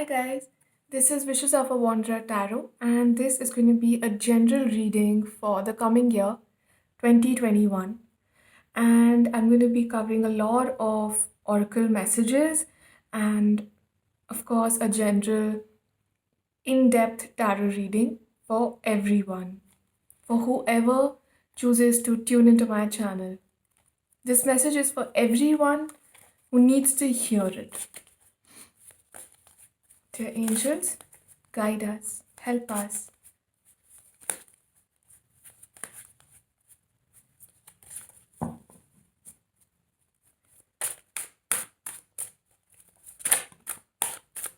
Hi guys, this is Wishes of a Wanderer Tarot, and this is going to be a general reading for the coming year 2021. And I'm going to be covering a lot of oracle messages and, of course, a general in depth tarot reading for everyone, for whoever chooses to tune into my channel. This message is for everyone who needs to hear it. Dear angels, guide us, help us.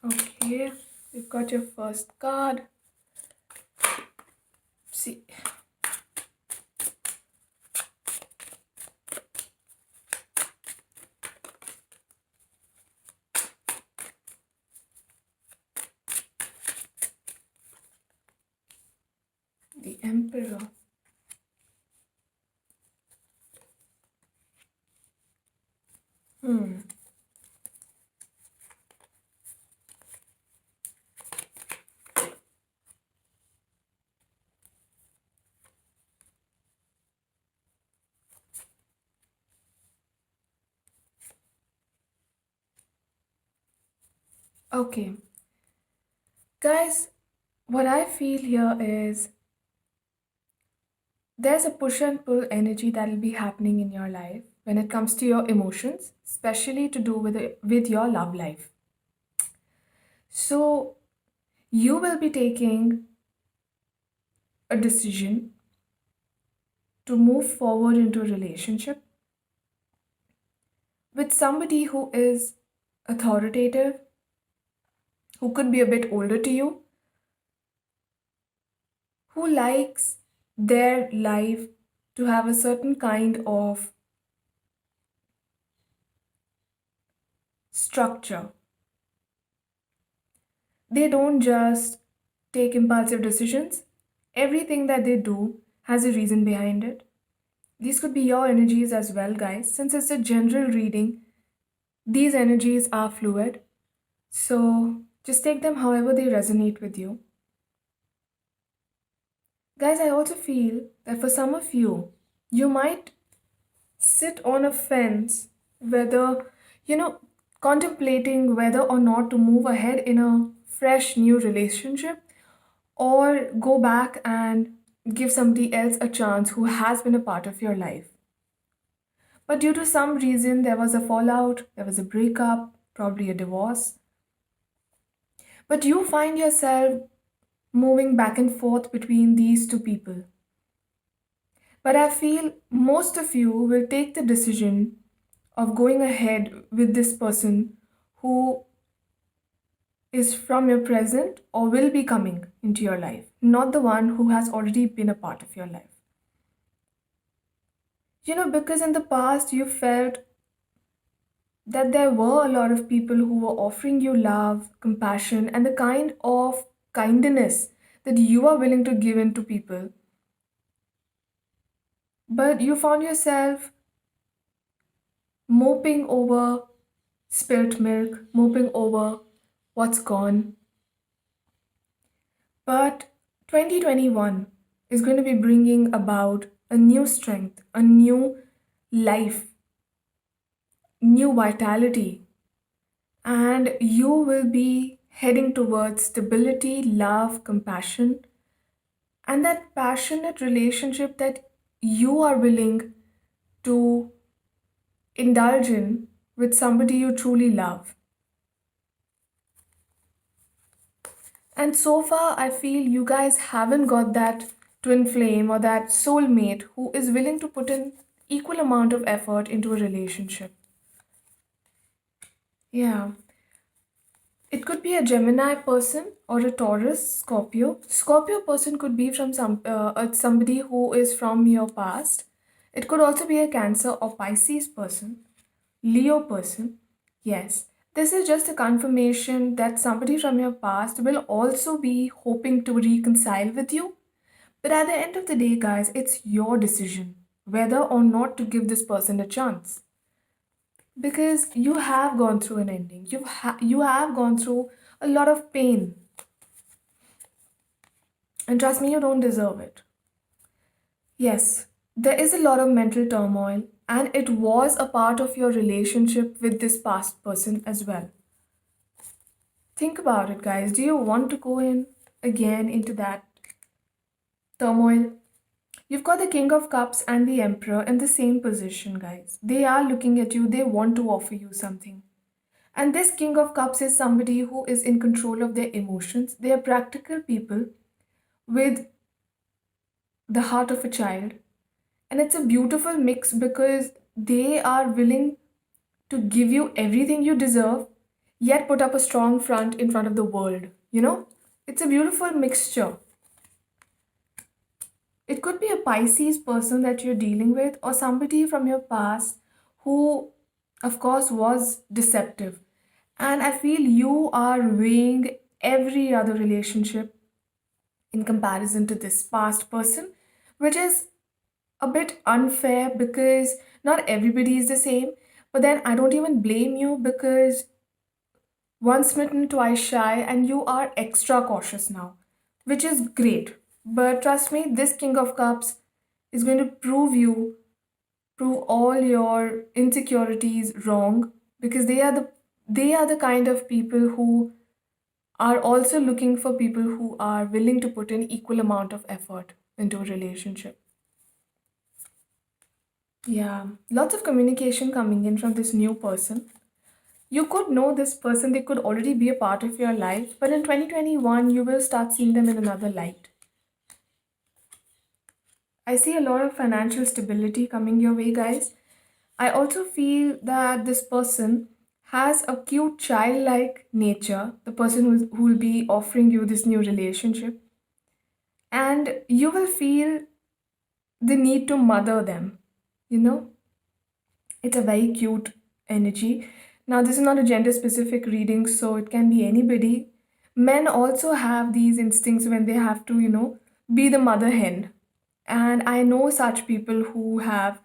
Okay, you've got your first card. See, the Emperor. Hmm. Okay, guys, what I feel here is there's a push and pull energy that will be happening in your life when it comes to your emotions, especially to do with your love life. So, you will be taking a decision to move forward into a relationship with somebody who is authoritative, who could be a bit older to you, who likes their life to have a certain kind of structure. They don't just take impulsive decisions. Everything that they do has a reason behind it. These could be your energies as well, guys. Since it's a general reading, these energies are fluid. So just take them however they resonate with you. Guys, I also feel that for some of you, you might sit on a fence whether, you know, contemplating whether or not to move ahead in a fresh new relationship or go back and give somebody else a chance who has been a part of your life. But due to some reason, there was a fallout, there was a breakup, probably a divorce. But you find yourself moving back and forth between these two people. But I feel most of you will take the decision of going ahead with this person who is from your present or will be coming into your life, not the one who has already been a part of your life. Because in the past you felt that there were a lot of people who were offering you love, compassion, and the kind of kindness that you are willing to give in to people. But you found yourself moping over spilt milk, moping over what's gone. But 2021 is going to be bringing about a new strength, a new life, new vitality, and you will be heading towards stability, love, compassion, and that passionate relationship that you are willing to indulge in with somebody you truly love. And so far, I feel you guys haven't got that twin flame or that soulmate who is willing to put in equal amount of effort into a relationship. Yeah. It could be a Gemini person or a Taurus, Scorpio. Scorpio person could be from somebody who is from your past. It could also be a Cancer or Pisces person, Leo person. Yes, this is just a confirmation that somebody from your past will also be hoping to reconcile with you. But at the end of the day, guys, it's your decision whether or not to give this person a chance. because you have gone through an ending. You have gone through a lot of pain, and trust me, you don't deserve it. Yes, there is a lot of mental turmoil, and it was a part of your relationship with this past person as well. Think about it, guys. Do you want to go in again into that turmoil? You've got the King of Cups and the Emperor in the same position, guys. They are looking at you, they want to offer you something. And this King of Cups is somebody who is in control of their emotions. They are practical people with the heart of a child. And it's a beautiful mix because they are willing to give you everything you deserve, yet put up a strong front in front of the world. It's a beautiful mixture. It could be a Pisces person that you're dealing with, or somebody from your past who, of course, was deceptive. And I feel you are weighing every other relationship in comparison to this past person, which is a bit unfair because not everybody is the same. But then I don't even blame you because once smitten, twice shy, and you are extra cautious now, which is great. But trust me, this King of Cups is going to prove all your insecurities wrong because they are the kind of people who are also looking for people who are willing to put in equal amount of effort into a relationship. Yeah, lots of communication coming in from this new person. You could know this person, they could already be a part of your life, but in 2021, you will start seeing them in another light. I see a lot of financial stability coming your way, guys. I also feel that this person has a cute childlike nature, the person who will be offering you this new relationship, and you will feel the need to mother them. You know, it's a very cute energy. Now, this is not a gender specific reading, so it can be anybody. Men also have these instincts when they have to, be the mother hen. And I know such people who have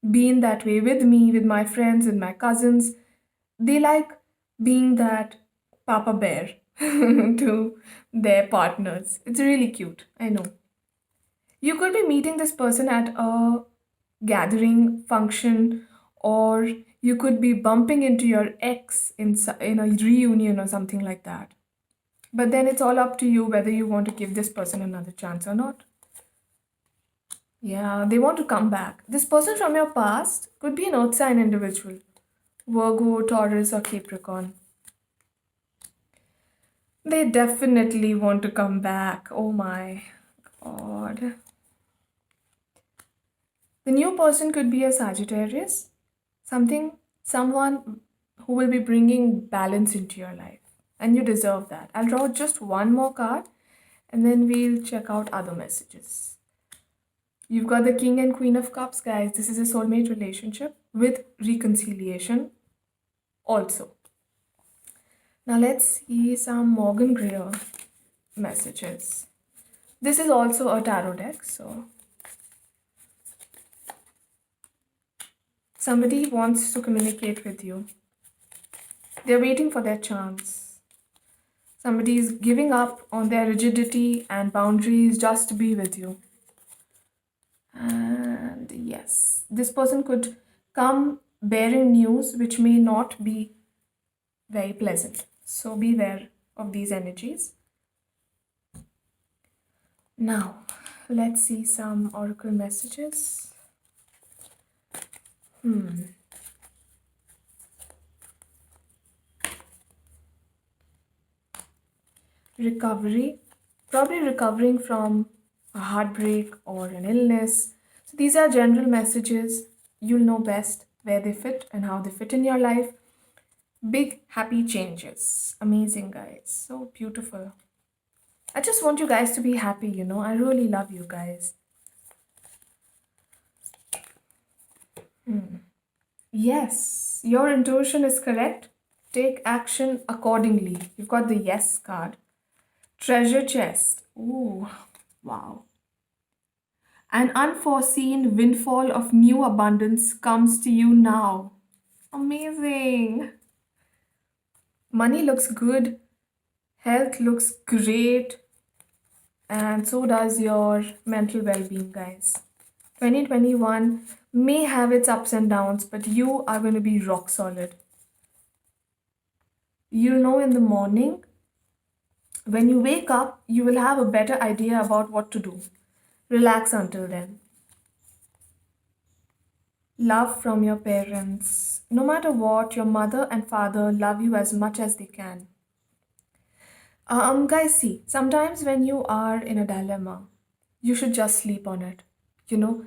been that way with me, with my friends, and my cousins. They like being that Papa Bear to their partners. It's really cute, I know. You could be meeting this person at a gathering function, or you could be bumping into your ex in a reunion or something like that. But then it's all up to you whether you want to give this person another chance or not. Yeah, they want to come back. This person from your past could be an earth sign individual, Virgo, Taurus, or Capricorn. They definitely want to come back. Oh my god. The new person could be a Sagittarius, someone who will be bringing balance into your life. And you deserve that. I'll draw just one more card and then we'll check out other messages. You've got the King and Queen of Cups, guys. This is a soulmate relationship with reconciliation also. Now let's see some Morgan Greer messages. This is also a tarot deck, so somebody wants to communicate with you. They're waiting for their chance. Somebody is giving up on their rigidity and boundaries just to be with you. And yes, this person could come bearing news which may not be very pleasant. So beware of these energies. Now, let's see some oracle messages. Recovery, probably recovering from a heartbreak or an illness. So these are general messages. You'll know best where they fit and how they fit in your life. Big happy changes. Amazing, guys. So beautiful. I just want you guys to be happy. I really love you guys. Yes, your intuition is correct. Take action accordingly. You've got the yes card. Treasure chest. Ooh, wow. An unforeseen windfall of new abundance comes to you now. Amazing. Money looks good, health looks great, and so does your mental well being, guys. 2021 may have its ups and downs, but you are going to be rock solid. You'll know in the morning, when you wake up, you will have a better idea about what to do. Relax until then. Love from your parents. No matter what, your mother and father love you as much as they can. Guys, see, sometimes when you are in a dilemma, you should just sleep on it. You know,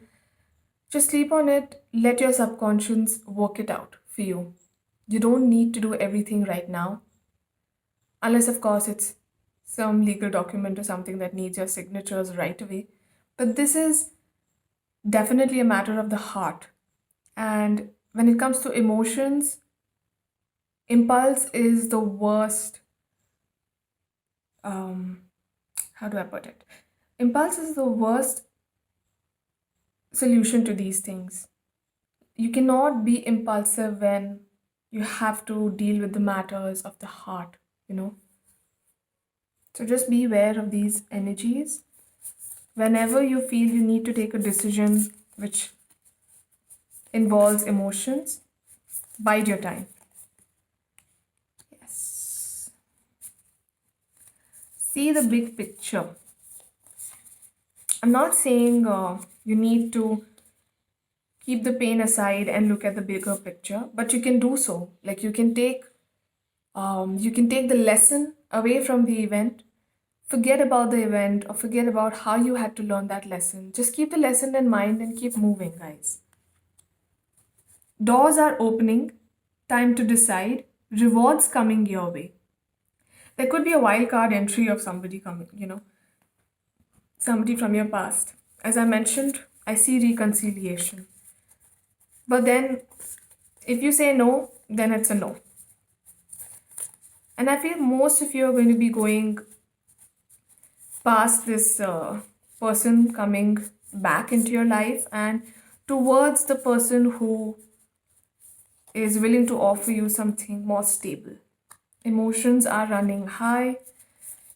just sleep on it, let your subconscious work it out for you. You don't need to do everything right now, unless, of course, it's some legal document or something that needs your signatures right away. But this is definitely a matter of the heart. And when it comes to emotions, impulse is the worst. Um, how do I put it? Impulse is the worst solution to these things. You cannot be impulsive when you have to deal with the matters of the heart, you know. So just be aware of these energies. Whenever you feel you need to take a decision which involves emotions, bide your time. Yes. See the big picture. I'm not saying you need to keep the pain aside and look at the bigger picture, but you can do so. Like you can take the lesson away from the event, forget about the event or forget about how you had to learn that lesson. Just keep the lesson in mind and keep moving, guys. Doors are opening, time to decide, rewards coming your way. There could be a wild card entry of somebody coming, somebody from your past. As I mentioned, I see reconciliation. But then, if you say no, then it's a no. And I feel most of you are going to be going past this person coming back into your life and towards the person who is willing to offer you something more stable. Emotions are running high.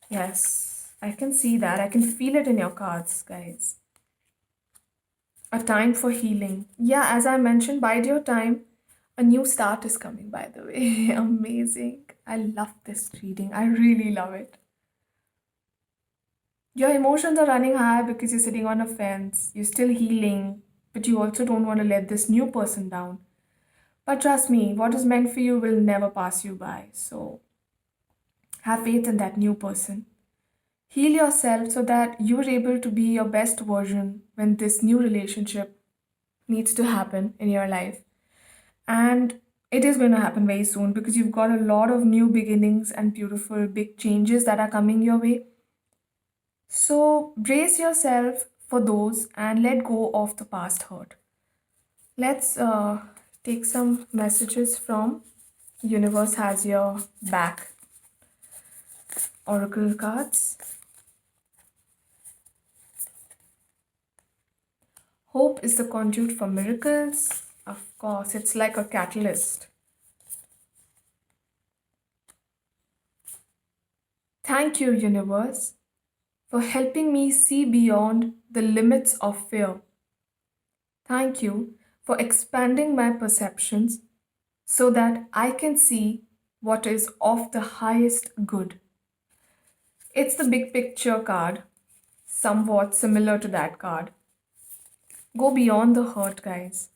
Yes, I can see that. I can feel it in your cards, guys. A time for healing. Yeah, as I mentioned, bide your time. A new start is coming, by the way. Amazing. I love this reading. I really love it. Your emotions are running high because you're sitting on a fence. You're still healing, but you also don't want to let this new person down. But trust me, what is meant for you will never pass you by. So have faith in that new person. Heal yourself so that you're able to be your best version when this new relationship needs to happen in your life. And it is going to happen very soon because you've got a lot of new beginnings and beautiful big changes that are coming your way. So brace yourself for those and let go of the past hurt. Let's take some messages from Universe Has Your Back Oracle cards. Hope is the conduit for miracles. Of course, it's like a catalyst. Thank you, universe, for helping me see beyond the limits of fear. Thank you for expanding my perceptions so that I can see what is of the highest good. It's the big picture card, somewhat similar to that card. Go beyond the hurt, guys.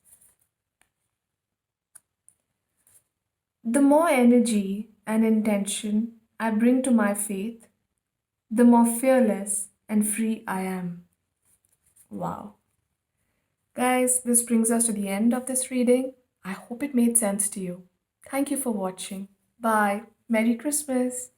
The more energy and intention I bring to my faith, the more fearless and free I am. Wow. Guys, this brings us to the end of this reading. I hope it made sense to you. Thank you for watching. Bye. Merry Christmas.